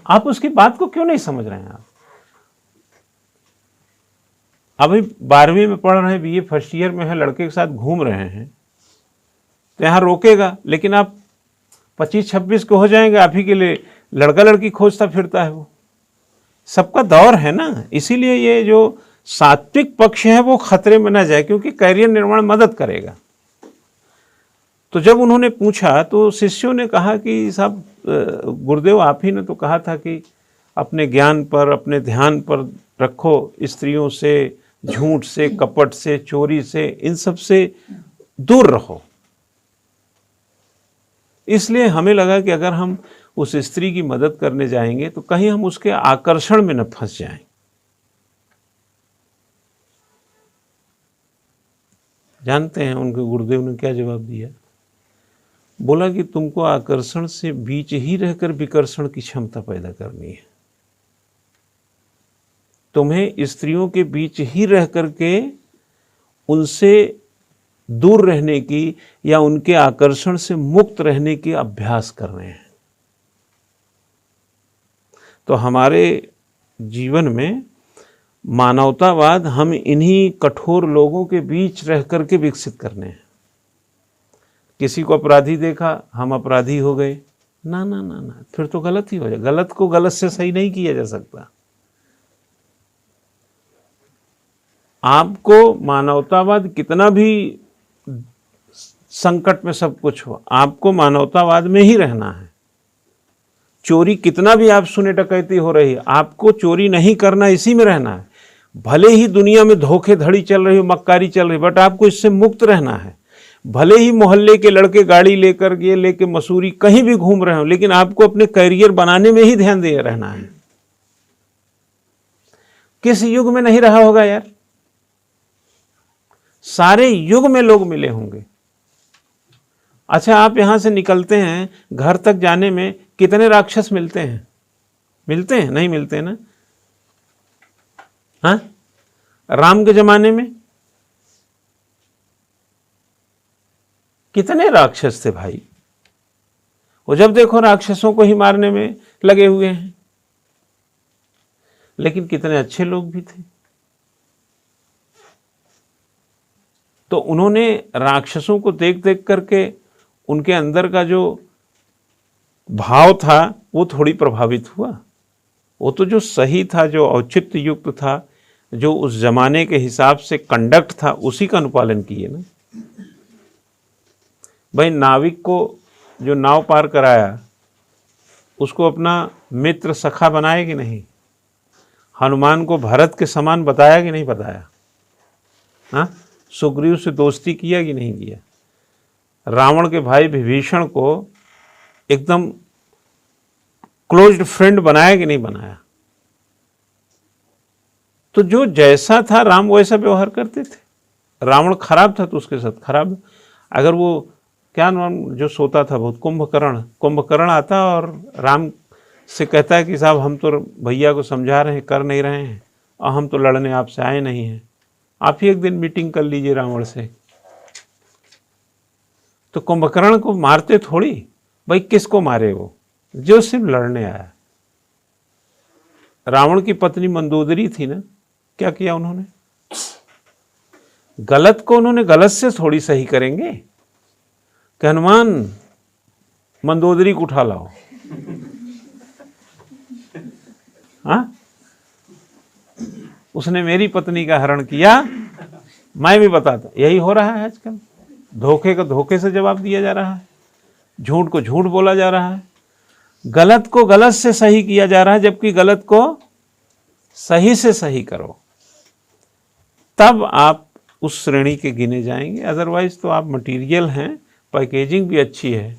आप उसकी बात को क्यों नहीं समझ रहे हैं? आप अभी 12वीं में पढ़ रहे हैं, बीए फर्स्ट ईयर में है, लड़के के साथ घूम रहे हैं तो यहाँ रोकेगा, लेकिन आप 25-26 के हो जाएंगे, आप ही के लिए लड़का लड़की खोजता फिरता है। वो सबका दौर है ना, इसीलिए ये जो सात्विक पक्ष है वो खतरे में ना जाए, क्योंकि कैरियर निर्माण मदद करेगा। तो जब उन्होंने पूछा तो शिष्यों ने कहा कि साहब गुरुदेव आप ही ने तो कहा था कि अपने ज्ञान पर, अपने ध्यान पर रखो, स्त्रियों से, झूठ से, कपट से, चोरी से, इन सब से दूर रहो। इसलिए हमें लगा कि अगर हम उस स्त्री की मदद करने जाएंगे तो कहीं हम उसके आकर्षण में न फंस जाएं। जानते हैं उनके गुरुदेव ने क्या जवाब दिया? बोला कि तुमको आकर्षण से बीच ही रहकर विकर्षण की क्षमता पैदा करनी है। तुम्हें स्त्रियों के बीच ही रह करके उनसे दूर रहने की या उनके आकर्षण से मुक्त रहने के अभ्यास करने हैं। तो हमारे जीवन में मानवतावाद हम इन्हीं कठोर लोगों के बीच रह करके विकसित करने हैं। किसी को अपराधी देखा, हम अपराधी हो गए, ना ना ना ना, फिर तो गलत ही हो जाए। गलत को गलत से सही नहीं किया जा सकता। आपको मानवतावाद कितना भी संकट में सब कुछ हो, आपको मानवतावाद में ही रहना है। चोरी कितना भी आप सुने डकैती हो रही है, आपको चोरी नहीं करना, इसी में रहना है। भले ही दुनिया में धोखेधड़ी चल रही हो, मक्कारी चल रही, बट आपको इससे मुक्त रहना है। भले ही मोहल्ले के लड़के गाड़ी लेकर ये लेके मसूरी कहीं भी घूम रहे हो, लेकिन आपको अपने करियर बनाने में ही ध्यान दे रहना है। किस युग में नहीं रहा होगा यार? सारे युग में लोग मिले होंगे। अच्छा, आप यहां से निकलते हैं, घर तक जाने में कितने राक्षस मिलते हैं? मिलते हैं? नहीं मिलते ना? हाँ, राम के जमाने में कितने राक्षस थे भाई। वो जब देखो राक्षसों को ही मारने में लगे हुए हैं, लेकिन कितने अच्छे लोग भी थे। तो उन्होंने राक्षसों को देख देख करके उनके अंदर का जो भाव था वो थोड़ी प्रभावित हुआ। वो तो जो सही था, जो औचित्य युक्त था, जो उस जमाने के हिसाब से कंडक्ट था, उसी का अनुपालन किए ना भाई। नाविक को जो नाव पार कराया उसको अपना मित्र सखा बनाया कि नहीं? हनुमान को भरत के समान बताया कि नहीं बताया? हाँ, सुग्रीव से दोस्ती किया कि नहीं किया? रावण के भाई विभीषण को एकदम क्लोज्ड फ्रेंड बनाया कि नहीं बनाया? तो जो जैसा था राम वैसा व्यवहार करते थे। रावण खराब था तो उसके साथ खराब। अगर वो क्या नाम जो सोता था बहुत, कुंभकर्ण आता और राम से कहता है कि साहब हम तो भैया को समझा रहे हैं, कर नहीं रहे हैं, और हम तो लड़ने आपसे आए नहीं हैं, आप ही एक दिन मीटिंग कर लीजिए रावण से। तो कुंभकर्ण को मारते थोड़ी भाई, किसको मारे? वो जो सिर्फ लड़ने आया। रावण की पत्नी मंदोदरी थी ना, क्या किया उन्होंने? गलत को उन्होंने गलत से थोड़ी सही करेंगे कि हनुमान मंदोदरी को उठा लाओ। हाँ, उसने मेरी पत्नी का हरण किया, मैं भी बताता। यही हो रहा है आजकल। धोखे का धोखे से जवाब दिया जा रहा है, झूठ को झूठ बोला जा रहा है, गलत को गलत से सही किया जा रहा है, जबकि गलत को सही से सही करो, तब आप उस श्रेणी के गिने जाएंगे। अदरवाइज तो आप मटेरियल हैं, पैकेजिंग भी अच्छी है,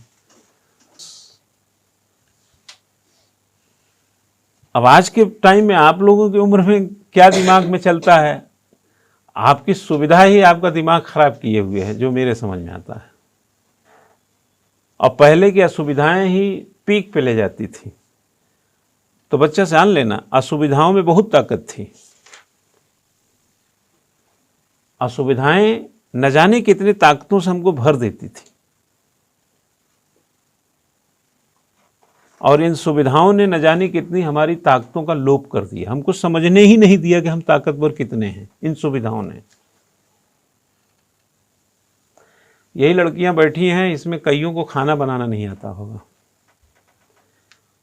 अब आज के टाइम में आप लोगों की उम्र में क्या दिमाग में चलता है, आपकी सुविधा ही आपका दिमाग खराब किए हुए है, जो मेरे समझ में आता है। और पहले की असुविधाएं ही पीक पे ले जाती थी। तो बच्चा जान लेना, असुविधाओं में बहुत ताकत थी। असुविधाएं न जाने कितनी ताकतों से हमको भर देती थी, और इन सुविधाओं ने न जाने कितनी हमारी ताकतों का लोप कर दिया। हमको समझने ही नहीं दिया कि हम ताकतवर कितने हैं इन सुविधाओं ने। यही लड़कियां बैठी हैं, इसमें कईयों को खाना बनाना नहीं आता होगा,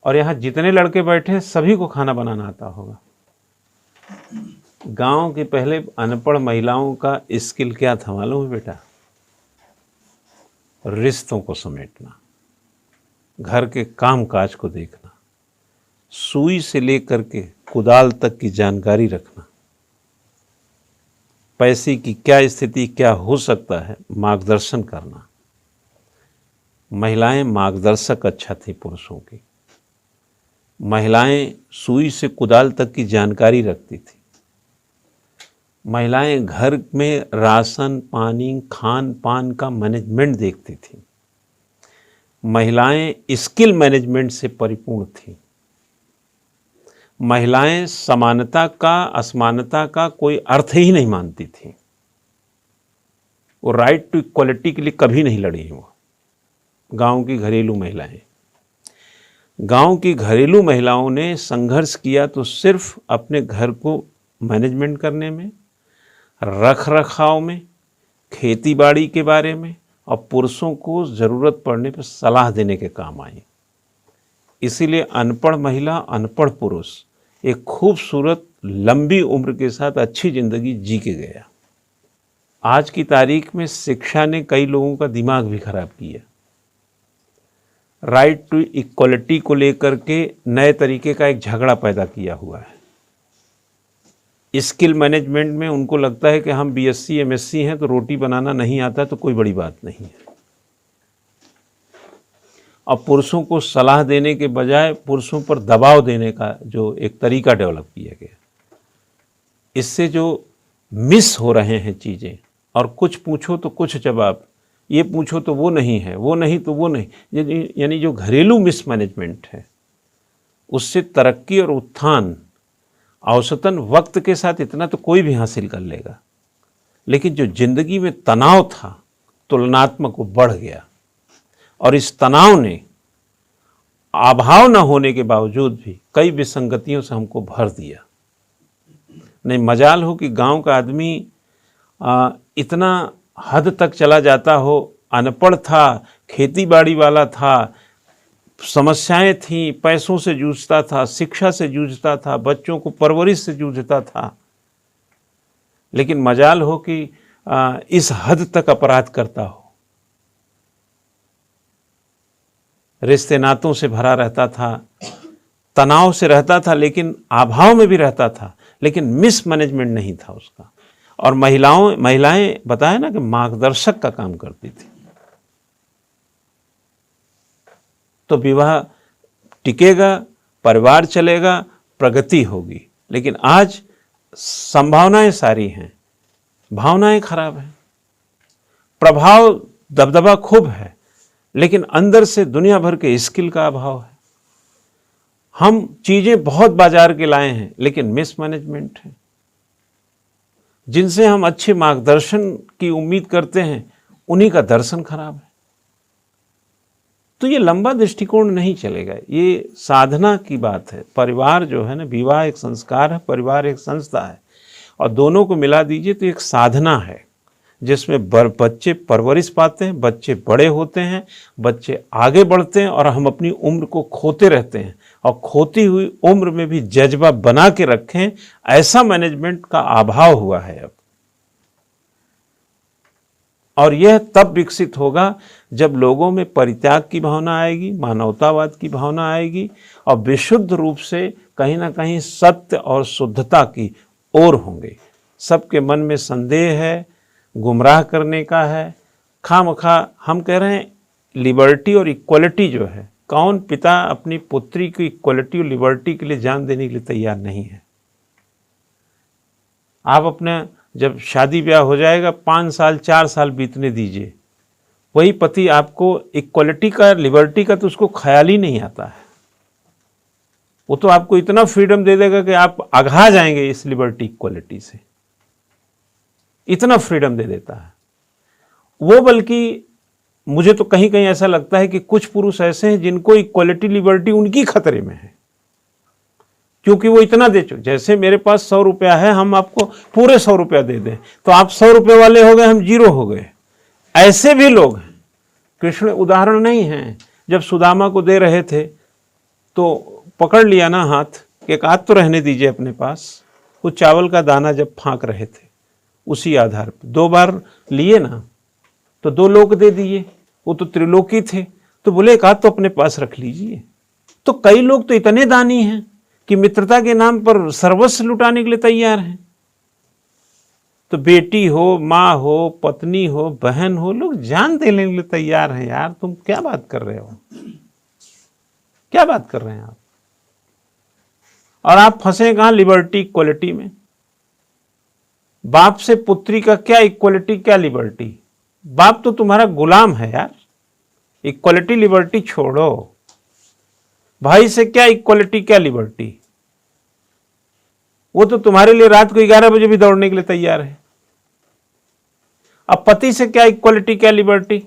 और यहाँ जितने लड़के बैठे हैं सभी को खाना बनाना आता होगा। गांव के पहले अनपढ़ महिलाओं का स्किल क्या था मालूम है बेटा? रिश्तों को समेटना, घर के काम काज को देखना, सुई से लेकर के कुदाल तक की जानकारी रखना, पैसे की क्या स्थिति क्या हो सकता है मार्गदर्शन करना। महिलाएं मार्गदर्शक अच्छा थी पुरुषों की। महिलाएं सुई से कुदाल तक की जानकारी रखती थी। महिलाएं घर में राशन पानी खान पान का मैनेजमेंट देखती थी। महिलाएं स्किल मैनेजमेंट से परिपूर्ण थी। महिलाएं समानता का असमानता का कोई अर्थ ही नहीं मानती थी। वो राइट टू इक्वलिटी के लिए कभी नहीं लड़ी। वो गांव की घरेलू महिलाएं, गांव की घरेलू महिलाओं ने संघर्ष किया तो सिर्फ अपने घर को मैनेजमेंट करने में, रख रखाव में, खेती बाड़ी के बारे में, और पुरुषों को ज़रूरत पड़ने पर सलाह देने के काम आई। इसीलिए अनपढ़ महिला अनपढ़ पुरुष एक खूबसूरत लंबी उम्र के साथ अच्छी ज़िंदगी जी के गया। आज की तारीख में शिक्षा ने कई लोगों का दिमाग भी खराब किया। राइट टू इक्वलिटी को लेकर के नए तरीके का एक झगड़ा पैदा किया हुआ है। स्किल मैनेजमेंट में उनको लगता है कि हम बीएससी एमएससी हैं तो रोटी बनाना नहीं आता तो कोई बड़ी बात नहीं है। और पुरुषों को सलाह देने के बजाय पुरुषों पर दबाव देने का जो एक तरीका डेवलप किया गया, इससे जो मिस हो रहे हैं चीज़ें, और कुछ पूछो तो कुछ जवाब, ये पूछो तो वो नहीं है, वो नहीं तो वो नहीं, यानी जो घरेलू मिसमैनेजमेंट है, उससे तरक्की और उत्थान औसतन वक्त के साथ इतना तो कोई भी हासिल कर लेगा, लेकिन जो जिंदगी में तनाव था तुलनात्मक वो बढ़ गया। और इस तनाव ने अभाव न होने के बावजूद भी कई विसंगतियों से हमको भर दिया। नहीं मजाल हो कि गांव का आदमी इतना हद तक चला जाता हो, अनपढ़ था, खेती बाड़ी वाला था, समस्याएं थीं, पैसों से जूझता था, शिक्षा से जूझता था, बच्चों को परवरिश से जूझता था, लेकिन मजाल हो कि इस हद तक अपराध करता हो। रिश्ते नातों से भरा रहता था, तनाव से रहता था, लेकिन अभाव में भी रहता था, लेकिन मिसमैनेजमेंट नहीं था उसका। और महिलाएं बताया ना कि मार्गदर्शक का काम करती थी। तो विवाह टिकेगा, परिवार चलेगा, प्रगति होगी। लेकिन आज संभावनाएं सारी हैं, भावनाएं खराब हैं, प्रभाव दबदबा खूब है, लेकिन अंदर से दुनिया भर के स्किल का अभाव है। हम चीजें बहुत बाजार के लाए हैं, लेकिन मिसमैनेजमेंट है। जिनसे हम अच्छे मार्गदर्शन की उम्मीद करते हैं, उन्हीं का दर्शन खराब है। तो ये लंबा दृष्टिकोण नहीं चलेगा। ये साधना की बात है। परिवार जो है ना, विवाह एक संस्कार है, परिवार एक संस्था है, और दोनों को मिला दीजिए तो एक साधना है, जिसमें बच्चे परवरिश पाते हैं, बच्चे बड़े होते हैं, बच्चे आगे बढ़ते हैं, और हम अपनी उम्र को खोते रहते हैं। और खोती हुई उम्र में भी जज्बा बना के रखें, ऐसा मैनेजमेंट का अभाव हुआ है अब। और यह तब विकसित होगा जब लोगों में परित्याग की भावना आएगी, मानवतावाद की भावना आएगी, और विशुद्ध रूप से कहीं ना कहीं सत्य और शुद्धता की ओर होंगे। सबके मन में संदेह है, गुमराह करने का है, खामखा हम कह रहे हैं लिबर्टी और इक्वलिटी जो है कौन पिता अपनी पुत्री की इक्वलिटी और लिबर्टी के लिए जान देने के लिए तैयार नहीं है? आप अपने जब शादी ब्याह हो जाएगा 5 साल 4 साल बीतने दीजिए, वही पति आपको इक्वलिटी का, लिबर्टी का तो उसको ख्याल ही नहीं आता है। वो तो आपको इतना फ्रीडम दे देगा कि आप अघा जाएंगे इस लिबर्टी इक्वलिटी से, इतना फ्रीडम दे देता है वो। बल्कि मुझे तो कहीं कहीं ऐसा लगता है कि कुछ पुरुष ऐसे हैं जिनको इक्वलिटी लिबर्टी उनकी खतरे में है, क्योंकि वो इतना दे चुके। जैसे मेरे पास 100 रुपया है, हम आपको पूरे 100 रुपया दे दें तो आप 100 रुपये वाले हो गए, हम 0 हो गए। ऐसे भी लोग हैं। कृष्ण उदाहरण नहीं है, जब सुदामा को दे रहे थे तो पकड़ लिया ना हाथ, एक आध तो रहने दीजिए अपने पास। वो चावल का दाना जब फाँक रहे थे उसी आधार पर 2 बार लिए ना, तो 2 लोग दे दिए, वो तो त्रिलोकी थे, तो बोले एक आध तो अपने पास रख लीजिए। तो कई लोग तो इतने दानी हैं कि मित्रता के नाम पर सर्वस्व लुटाने के लिए तैयार हैं। तो बेटी हो, माँ हो, पत्नी हो, बहन हो, लोग जान देने के लिए तैयार हैं। यार तुम क्या बात कर रहे हो, क्या बात कर रहे हैं आप? और आप फंसे कहाँ? लिबर्टी इक्वलिटी में। बाप से पुत्री का क्या इक्वलिटी, क्या लिबर्टी? बाप तो तुम्हारा गुलाम है यार। इक्वलिटी लिबर्टी छोड़ो। भाई से क्या इक्वलिटी, क्या लिबर्टी? वो तो तुम्हारे लिए रात को 11 बजे भी दौड़ने के लिए तैयार है। अब पति से क्या इक्वलिटी, क्या लिबर्टी?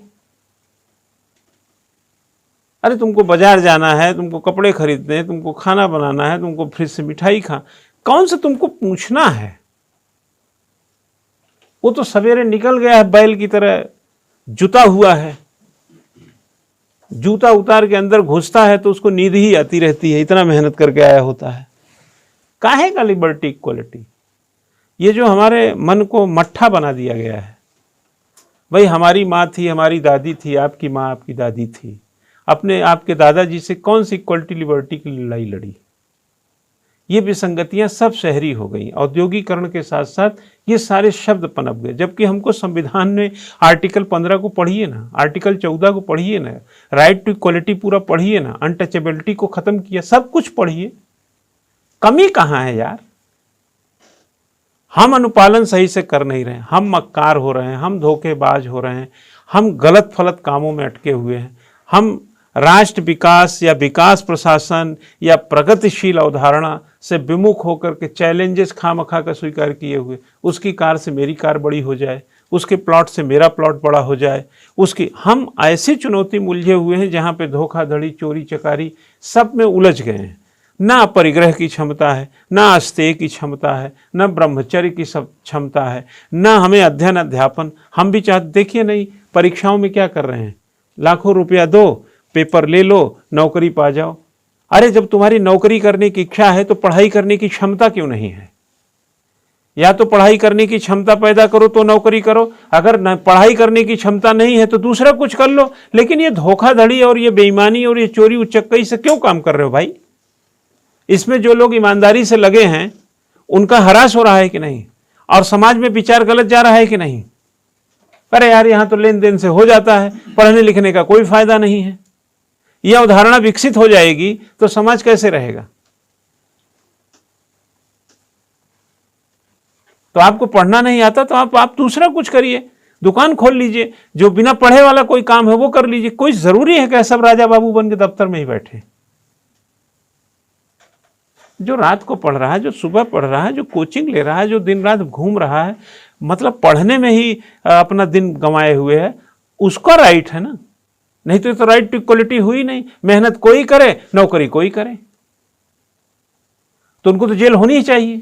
अरे तुमको बाजार जाना है, तुमको कपड़े खरीदने हैं, तुमको खाना बनाना है, तुमको फ्रिज से मिठाई कौन से तुमको पूछना है? वो तो सवेरे निकल गया है, बैल की तरह जुता हुआ है। जूता उतार के अंदर घुसता है तो उसको नींद ही आती रहती है, इतना मेहनत करके आया होता है। काहे का लिबर्टी इक्वलिटी? ये जो हमारे मन को मट्ठा बना दिया गया है। भाई हमारी माँ थी, हमारी दादी थी, आपकी माँ आपकी दादी थी, अपने आपके दादाजी से कौन सी इक्वलिटी लिबर्टी की लड़ाई लड़ी? ये विसंगतियां सब शहरी हो गई। औद्योगिकरण के साथ साथ ये सारे शब्द पनप गए, जबकि हमको संविधान में आर्टिकल 15 को पढ़िए ना, आर्टिकल 14 को पढ़िए ना, राइट टू इक्वलिटी पूरा पढ़िए ना, अनटचेबिलिटी को खत्म किया, सब कुछ पढ़िए। कमी कहाँ है यार? हम अनुपालन सही से कर नहीं रहे, हम मक्कार हो रहे हैं, हम धोखेबाज हो रहे हैं, हम गलत फलत कामों में अटके हुए हैं, हम राष्ट्र विकास या विकास प्रशासन या प्रगतिशील अवधारणा से विमुख होकर के चैलेंजेस खामखा का स्वीकार किए हुए, उसकी कार से मेरी कार बड़ी हो जाए, उसके प्लॉट से मेरा प्लॉट बड़ा हो जाए, उसकी हम ऐसी चुनौती में उलझे हुए हैं जहाँ पे धोखाधड़ी, चोरी चकारी सब में उलझ गए हैं। ना परिग्रह की क्षमता है, ना अस्तेय की क्षमता है, ना ब्रह्मचर्य की सब क्षमता है, ना हमें अध्ययन अध्यापन। हम भी चाहते, देखिए नहीं परीक्षाओं में क्या कर रहे हैं, लाखों रुपया दो, पेपर ले लो, नौकरी पा जाओ। अरे जब तुम्हारी नौकरी करने की इच्छा है तो पढ़ाई करने की क्षमता क्यों नहीं है? या तो पढ़ाई करने की क्षमता पैदा करो तो नौकरी करो, अगर पढ़ाई करने की क्षमता नहीं है तो दूसरा कुछ कर लो। लेकिन ये धोखाधड़ी और ये बेईमानी और ये चोरी उचक्कई से क्यों काम कर रहे हो भाई? इसमें जो लोग ईमानदारी से लगे हैं उनका हरास हो रहा है कि नहीं? और समाज में विचार गलत जा रहा है कि नहीं? अरे यार यहाँ तो लेन देन से हो जाता है, पढ़ने लिखने का कोई फायदा नहीं है। यह अवधारणा विकसित हो जाएगी तो समाज कैसे रहेगा? तो आपको पढ़ना नहीं आता तो आप दूसरा कुछ करिए, दुकान खोल लीजिए, जो बिना पढ़े वाला कोई काम है वो कर लीजिए। कोई जरूरी है कि सब राजा बाबू बन के दफ्तर में ही बैठे? जो रात को पढ़ रहा है, जो सुबह पढ़ रहा है, जो कोचिंग ले रहा है, जो दिन रात घूम रहा है, मतलब पढ़ने में ही अपना दिन गंवाए हुए है, उसका राइट है ना। नहीं तो राइट टू इक्वलिटी हुई नहीं। मेहनत कोई करे, नौकरी कोई करे, तो उनको तो जेल होनी ही चाहिए।